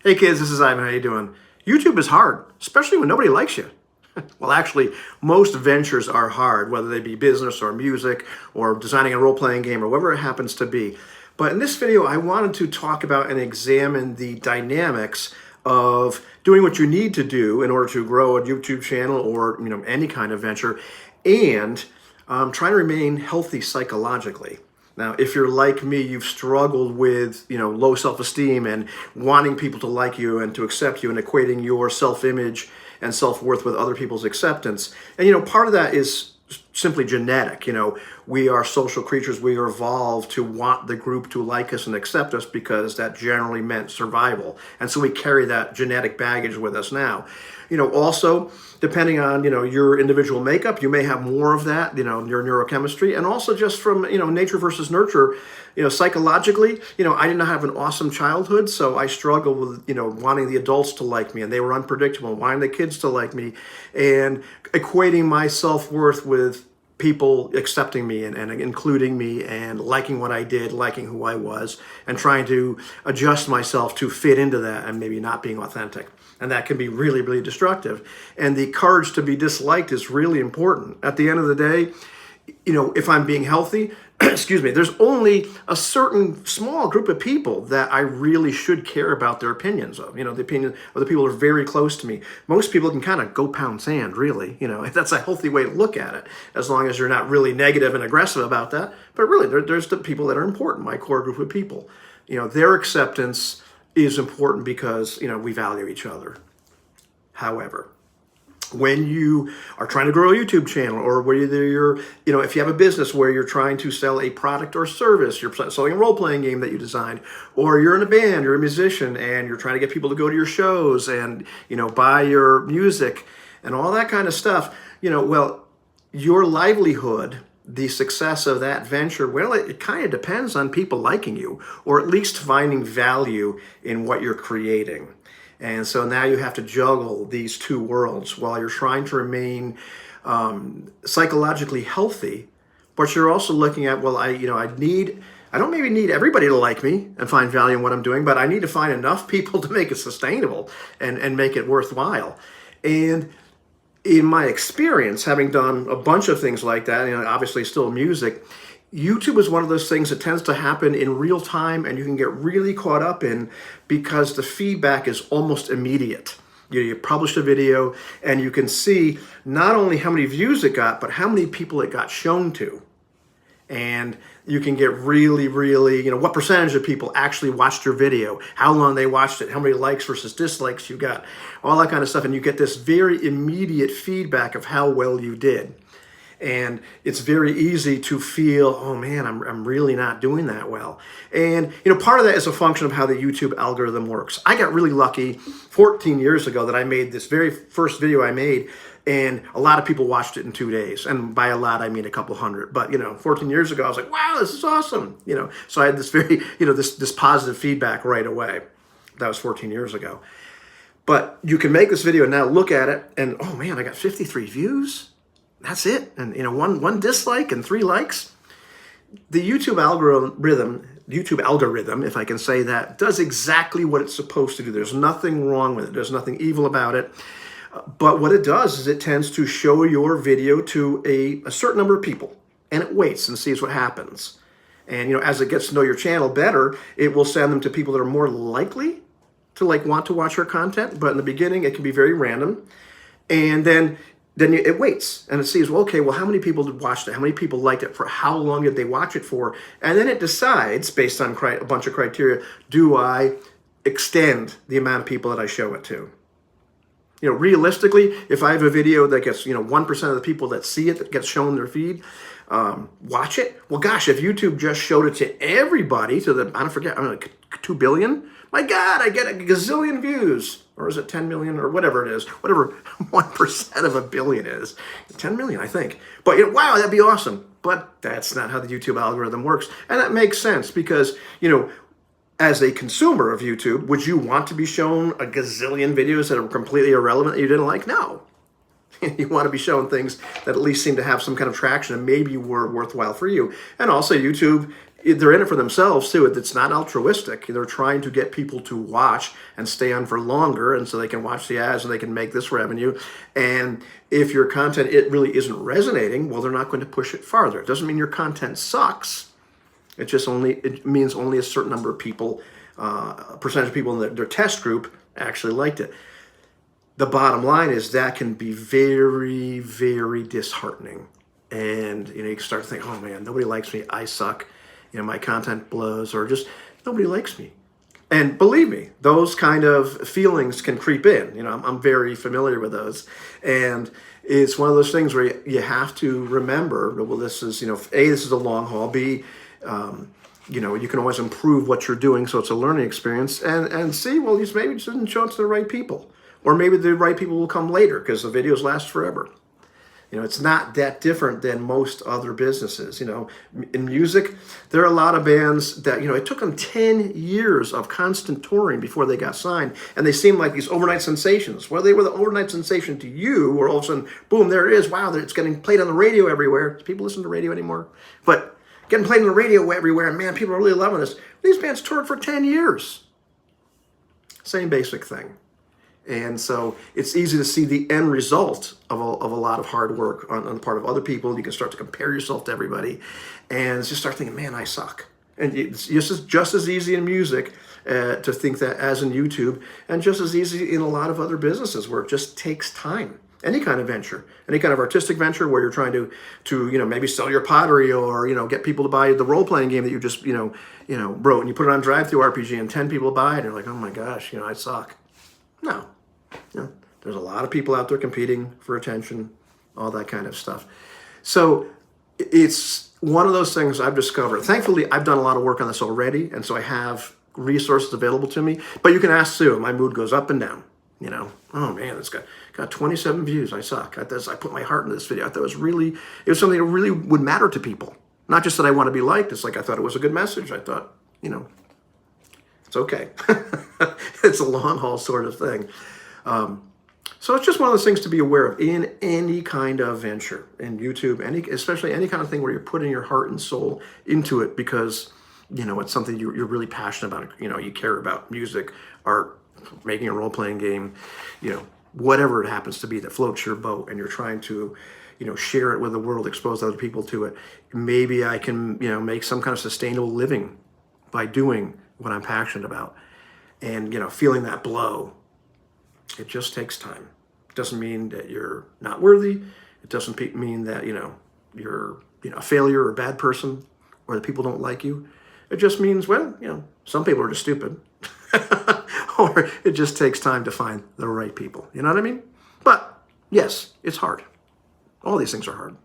Hey kids, this is Ivan. How you doing? YouTube is hard, especially when nobody likes you. Well, actually, most ventures are hard, whether they be business or music or designing a role-playing game or whatever it happens to be. But in this video, I wanted to talk about and examine the dynamics of doing what you need to do in order to grow a YouTube channel or any kind of venture, and trying to remain healthy psychologically. Now, if you're like me, you've struggled with, low self-esteem and wanting people to like you and to accept you and equating your self-image and self-worth with other people's acceptance. And, part of that is simply genetic. We are social creatures. We are evolved to want the group to like us and accept us because that generally meant survival. And so we carry that genetic baggage with us now. Also, depending on, your individual makeup, you may have more of that, your neurochemistry, and also just from, nature versus nurture, psychologically, I did not have an awesome childhood, so I struggled with, wanting the adults to like me, and they were unpredictable, wanting the kids to like me, and equating my self-worth with people accepting me and including me and liking what I did, liking who I was, and trying to adjust myself to fit into that and maybe not being authentic. And that can be really, really destructive. And the courage to be disliked is really important. At the end of the day, if I'm being healthy, excuse me, there's only a certain small group of people that I really should care about their opinions of. The opinion of the people who are very close to me. Most people can kind of go pound sand, really. That's a healthy way to look at it, as long as you're not really negative and aggressive about that. But really, there's the people that are important, my core group of people. Their acceptance is important because, we value each other. However, when you are trying to grow a YouTube channel, or whether you're, if you have a business where you're trying to sell a product or service, you're selling a role-playing game that you designed, or you're in a band, you're a musician, and you're trying to get people to go to your shows and, buy your music and all that kind of stuff, well, your livelihood, the success of that venture, well, it kind of depends on people liking you, or at least finding value in what you're creating. And so now you have to juggle these two worlds while you're trying to remain psychologically healthy, but you're also looking at, well, I don't maybe need everybody to like me and find value in what I'm doing, but I need to find enough people to make it sustainable and make it worthwhile. And in my experience, having done a bunch of things like that, obviously still music, YouTube is one of those things that tends to happen in real time, and you can get really caught up in because the feedback is almost immediate. You published a video and you can see not only how many views it got, but how many people it got shown to. And you can get really, really, what percentage of people actually watched your video, how long they watched it, how many likes versus dislikes you got, all that kind of stuff. And you get this very immediate feedback of how well you did. And it's very easy to feel, oh man, I'm really not doing that well. And part of that is a function of how the YouTube algorithm works. I got really lucky 14 years ago that I made this very first video I made, and a lot of people watched it in 2 days. And by a lot, I mean a couple hundred. But 14 years ago, I was like, wow, this is awesome. So I had this very, this positive feedback right away. That was 14 years ago. But you can make this video and now look at it, and oh man, I got 53 views. That's it. And one dislike and 3 likes. The YouTube algorithm, if I can say that, does exactly what it's supposed to do. There's nothing wrong with it. There's nothing evil about it. But what it does is it tends to show your video to a certain number of people, and it waits and sees what happens. And as it gets to know your channel better, it will send them to people that are more likely to want to watch your content. But in the beginning, it can be very random. And then it waits and it sees, well, okay, well, how many people watched it? How many people liked it? For how long did they watch it for? And then it decides, based on a bunch of criteria, do I extend the amount of people that I show it to? Realistically, if I have a video that gets, 1% of the people that see it, that gets shown their feed, watch it. Well, gosh, if YouTube just showed it to everybody, to 2 billion, my God, I get a gazillion views. Or is it 10 million or whatever it is, whatever 1% of a billion is. 10 million, I think. But wow, that'd be awesome. But that's not how the YouTube algorithm works. And that makes sense because, as a consumer of YouTube, would you want to be shown a gazillion videos that are completely irrelevant that you didn't like? No. You want to be shown things that at least seem to have some kind of traction and maybe were worthwhile for you. And also YouTube they're in it for themselves too. It's not altruistic. They're trying to get people to watch and stay on for longer, and so they can watch the ads and they can make this revenue. And if your content, it really isn't resonating, well, they're not going to push it farther. It doesn't mean your content sucks. It means only a certain number of people, a percentage of people in their test group actually liked it. The bottom line is that can be very, very disheartening. And you can start to think, oh man, nobody likes me. I suck. My content blows, or just nobody likes me. And believe me, those kind of feelings can creep in. I'm very familiar with those. And it's one of those things where you have to remember, well, this is, A, this is a long haul. B, you can always improve what you're doing, so it's a learning experience. And C, well, you maybe just didn't show it to the right people. Or maybe the right people will come later because the videos last forever. It's not that different than most other businesses. In music, there are a lot of bands that, it took them 10 years of constant touring before they got signed. And they seem like these overnight sensations. Well, they were the overnight sensation to you, or all of a sudden, boom, there it is. Wow, it's getting played on the radio everywhere. Do people listen to radio anymore? But getting played on the radio everywhere, and man, people are really loving this. These bands toured for 10 years. Same basic thing. And so it's easy to see the end result of a lot of hard work on the part of other people. You can start to compare yourself to everybody and just start thinking, man, I suck. And it's just as easy in music to think that as in YouTube, and just as easy in a lot of other businesses where it just takes time. Any kind of venture, any kind of artistic venture where you're trying to maybe sell your pottery, or get people to buy the role-playing game that you just wrote, and you put it on Drive-Thru RPG and 10 people buy it, and you're like, oh my gosh, I suck. No. There's a lot of people out there competing for attention, all that kind of stuff. So it's one of those things I've discovered. Thankfully, I've done a lot of work on this already, and so I have resources available to me. But you can ask Sue. My mood goes up and down. Oh man, it's got 27 views. I suck. I put my heart into this video. I thought it was something that really would matter to people. Not just that I want to be liked. It's like I thought it was a good message. I thought, it's okay. It's a long haul sort of thing. So it's just one of those things to be aware of in any kind of venture, in YouTube, especially any kind of thing where you're putting your heart and soul into it because, it's something you're really passionate about. You care about music, art, making a role-playing game, whatever it happens to be that floats your boat, and you're trying to, share it with the world, expose other people to it. Maybe I can, make some kind of sustainable living by doing what I'm passionate about, and, feeling that blow. It just takes time. It doesn't mean that you're not worthy. It doesn't mean that, you're, a failure or a bad person, or that people don't like you. It just means, well, some people are just stupid. Or it just takes time to find the right people. You know what I mean? But yes, it's hard. All these things are hard.